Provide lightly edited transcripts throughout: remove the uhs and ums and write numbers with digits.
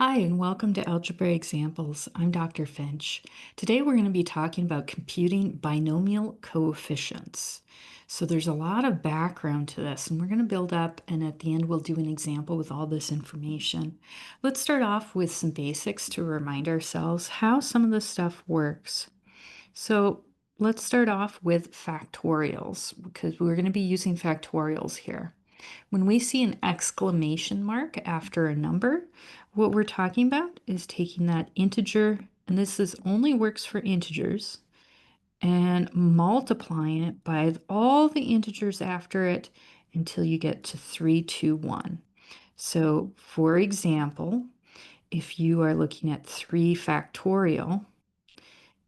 Hi, and welcome to Algebra Examples. I'm Dr. Finch. Today we're going to be talking about computing binomial coefficients. So there's a lot of background to this, and we're going to build up, and at the end we'll do an example with all this information. Let's start off with some basics to remind ourselves how some of this stuff works. So let's start off with factorials, because we're going to be using factorials here. When we see an exclamation mark after a number, what we're talking about is taking that integer, and only works for integers, and multiplying it by all the integers after it until you get to 321. So, for example, if you are looking at 3 factorial,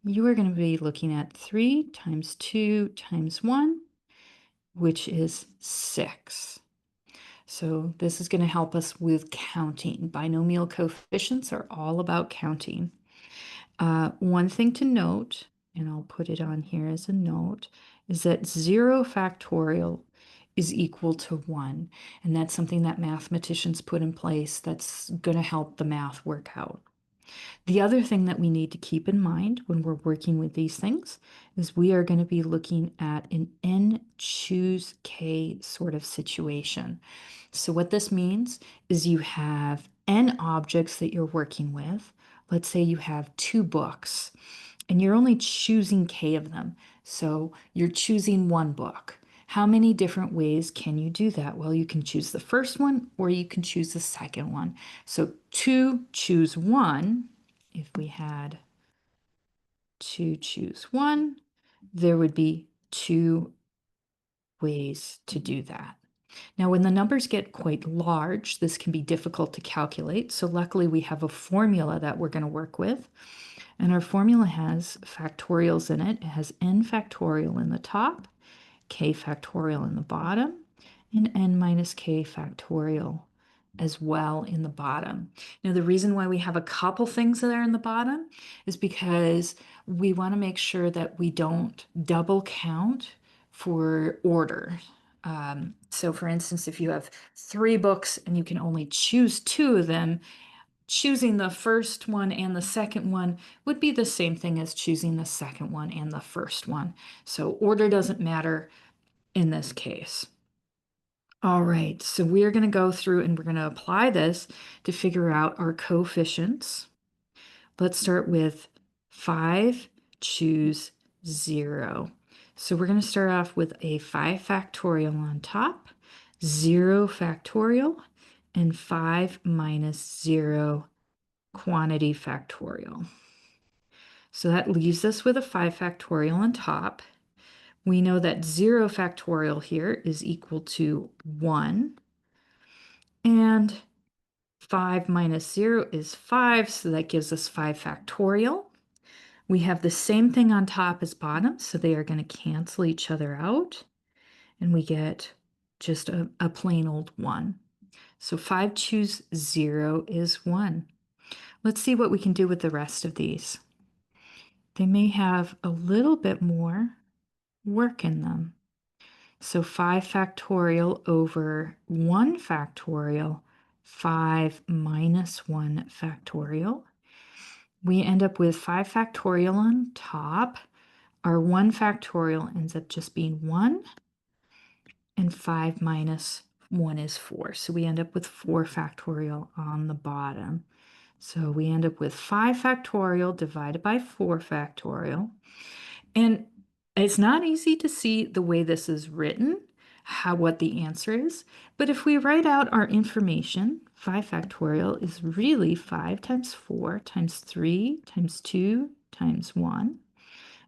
you are going to be looking at 3 times 2 times 1, which is 6. So this is going to help us with counting. Binomial coefficients are all about counting. One thing to note, and I'll put it on here as a note, is that 0 factorial is equal to 1. And that's something that mathematicians put in place that's going to help the math work out. The other thing that we need to keep in mind when we're working with these things is we are going to be looking at an n choose k sort of situation. So what this means is you have n objects that you're working with. Let's say you have 2 books and you're only choosing k of them. So you're choosing one book. How many different ways can you do that? Well, you can choose the first one or you can choose the second one. So to choose one, if we had to choose one, there would be 2 ways to do that. Now, when the numbers get quite large, this can be difficult to calculate. So luckily we have a formula that we're going to work with. And our formula has factorials in it. It has n factorial in the top, k factorial in the bottom, and n minus k factorial as well in the bottom. Now, the reason why we have a couple things there in the bottom is because we want to make sure that we don't double count for order. So for instance, if you have 3 books and you can only choose 2 of them, choosing the first one and the second one would be the same thing as choosing the second one and the first one. So order doesn't matter in this case. All right, so we are going to go through and we're going to apply this to figure out our coefficients. Let's start with 5, choose 0. So we're going to start off with a 5 factorial on top, 0 factorial, and 5 minus 0 quantity factorial. So that leaves us with a 5 factorial on top. We know that 0 factorial here is equal to 1. And 5 minus 0 is 5, so that gives us 5 factorial. We have the same thing on top as bottom, so they are going to cancel each other out. And we get just a plain old 1. So 5 choose 0 is 1. Let's see what we can do with the rest of these. They may have a little bit more work in them. So 5 factorial over 1 factorial, 5 minus 1 factorial. We end up with 5 factorial on top. Our 1 factorial ends up just being 1, and 5 minus 1 is 4. So we end up with 4 factorial on the bottom. So we end up with 5 factorial divided by 4 factorial. And it's not easy to see the way this is written, what the answer is. But if we write out our information, 5 factorial is really 5 times 4 times 3 times 2 times 1.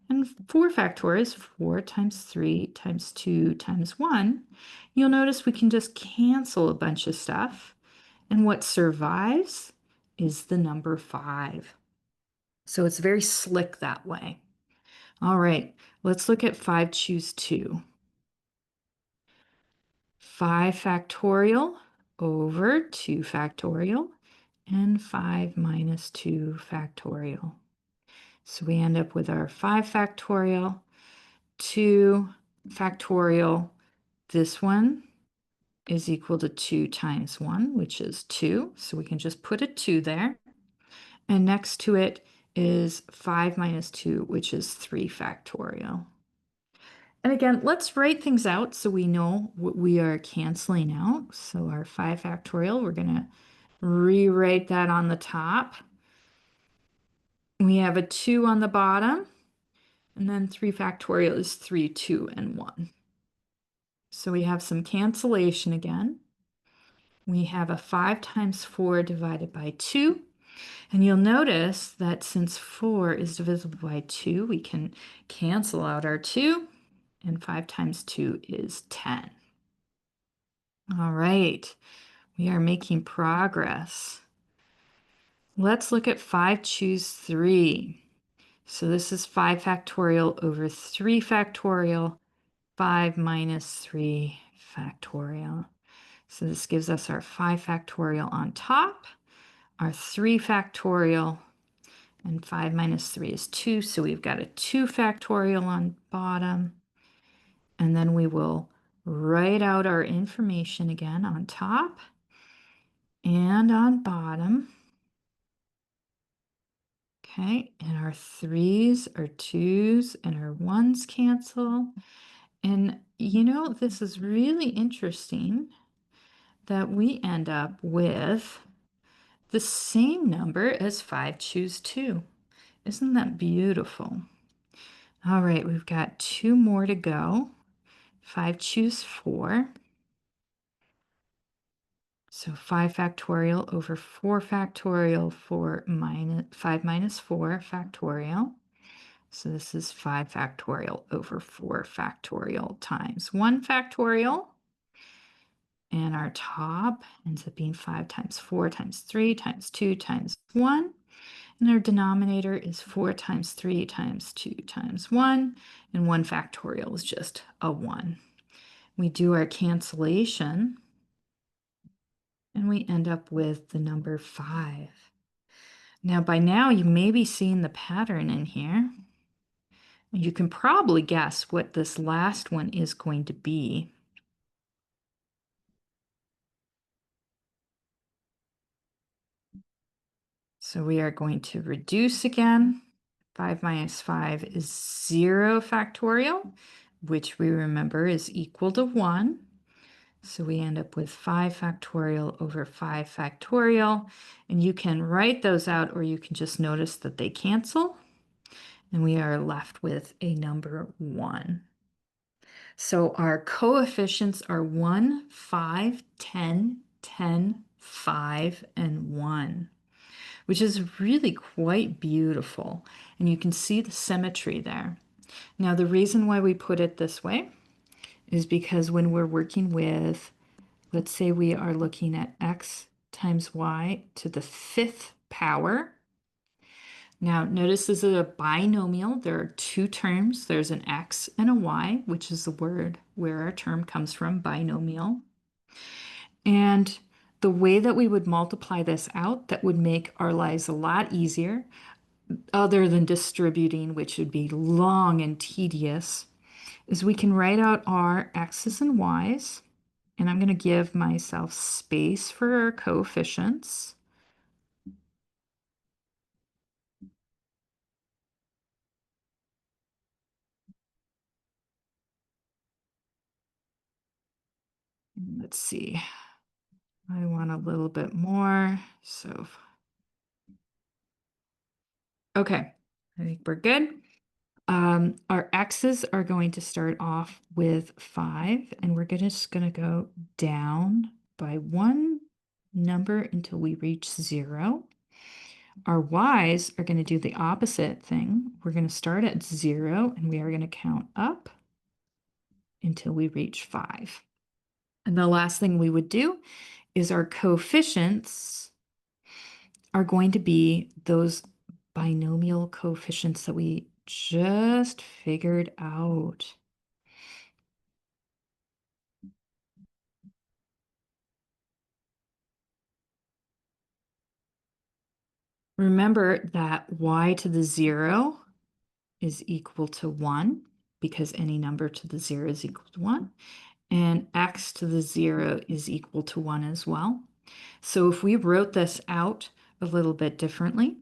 And 4 factorial is 4 times 3 times 2 times 1. You'll notice we can just cancel a bunch of stuff. And what survives is the number 5. So it's very slick that way. All right, let's look at 5 choose 2. 5 factorial over 2 factorial and 5 minus 2 factorial. So we end up with our 5 factorial, 2 factorial, this one is equal to 2 times 1, which is 2. So we can just put a 2 there. And next to it is 5 minus 2, which is 3 factorial. And again, let's write things out so we know what we are canceling out. So our 5 factorial, we're going to rewrite that on the top. We have a 2 on the bottom, and then 3 factorial is 3, 2, and 1. So we have some cancellation again. We have a 5 times 4 divided by 2. And you'll notice that since 4 is divisible by 2, we can cancel out our 2, and 5 times 2 is 10. All right, we are making progress. Let's look at 5 choose 3. So this is 5 factorial over 3 factorial, 5 minus 3 factorial. So this gives us our 5 factorial on top, our 3 factorial, and 5 minus 3 is 2, so we've got a 2 factorial on bottom. And then we will write out our information again on top and on bottom. Okay, and our 3's, our 2's, and our 1's cancel. And you know, this is really interesting that we end up with the same number as 5 choose 2. Isn't that beautiful? All right, we've got 2 more to go. 5 choose 4. So 5 factorial over 4 factorial for 5 minus 4 factorial. So this is 5 factorial over 4 factorial times 1 factorial. And our top ends up being 5 times 4 times 3 times 2 times 1. And our denominator is 4 times 3 times 2 times 1. And 1 factorial is just a 1. We do our cancellation, and we end up with the number 5. Now, by now, you may be seeing the pattern in here. You can probably guess what this last one is going to be. So we are going to reduce again. 5 minus 5 is 0 factorial, which we remember is equal to 1. So we end up with 5 factorial over 5 factorial. And you can write those out, or you can just notice that they cancel. And we are left with a number 1. So our coefficients are 1, 5, 10, 10, 5, and 1, which is really quite beautiful. And you can see the symmetry there. Now, the reason why we put it this way is because when we're working with, let's say we are looking at x times y to the 5th power. Now, notice this is a binomial. There are 2 terms. There's an x and a y, which is the word where our term comes from, binomial. And the way that we would multiply this out that would make our lives a lot easier, other than distributing, which would be long and tedious, is we can write out our x's and y's. And I'm going to give myself space for our coefficients. Let's see. I want a little bit more. So, okay, I think we're good. Our x's are going to start off with 5, and we're just going to go down by 1 number until we reach 0. Our y's are going to do the opposite thing. We're going to start at 0, and we are going to count up until we reach 5. And the last thing we would do is our coefficients are going to be those binomial coefficients that we just figured out. Remember that y to the 0 is equal to 1 because any number to the 0 is equal to 1. and x to the 0 is equal to 1 as well. So if we wrote this out a little bit differently,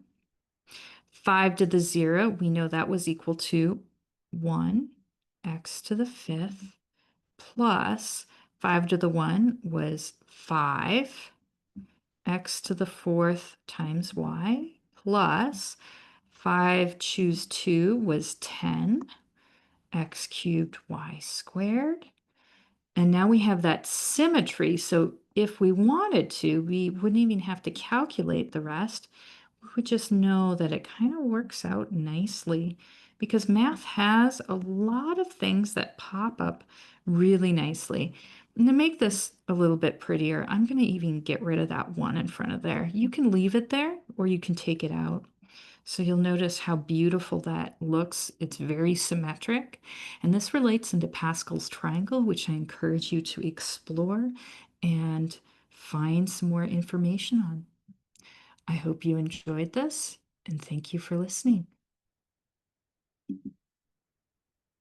5 to the 0, we know that was equal to 1 x to the 5th plus 5 to the 1 was 5 x to the 4th times y plus 5 choose 2 was 10 x cubed y squared. And now we have that symmetry. So if we wanted to, we wouldn't even have to calculate the rest. We would just know that it kind of works out nicely because math has a lot of things that pop up really nicely. And to make this a little bit prettier, I'm going to even get rid of that 1 in front of there. You can leave it there or you can take it out. So you'll notice how beautiful that looks. It's very symmetric. And this relates into Pascal's triangle, which I encourage you to explore and find some more information on. I hope you enjoyed this, and thank you for listening.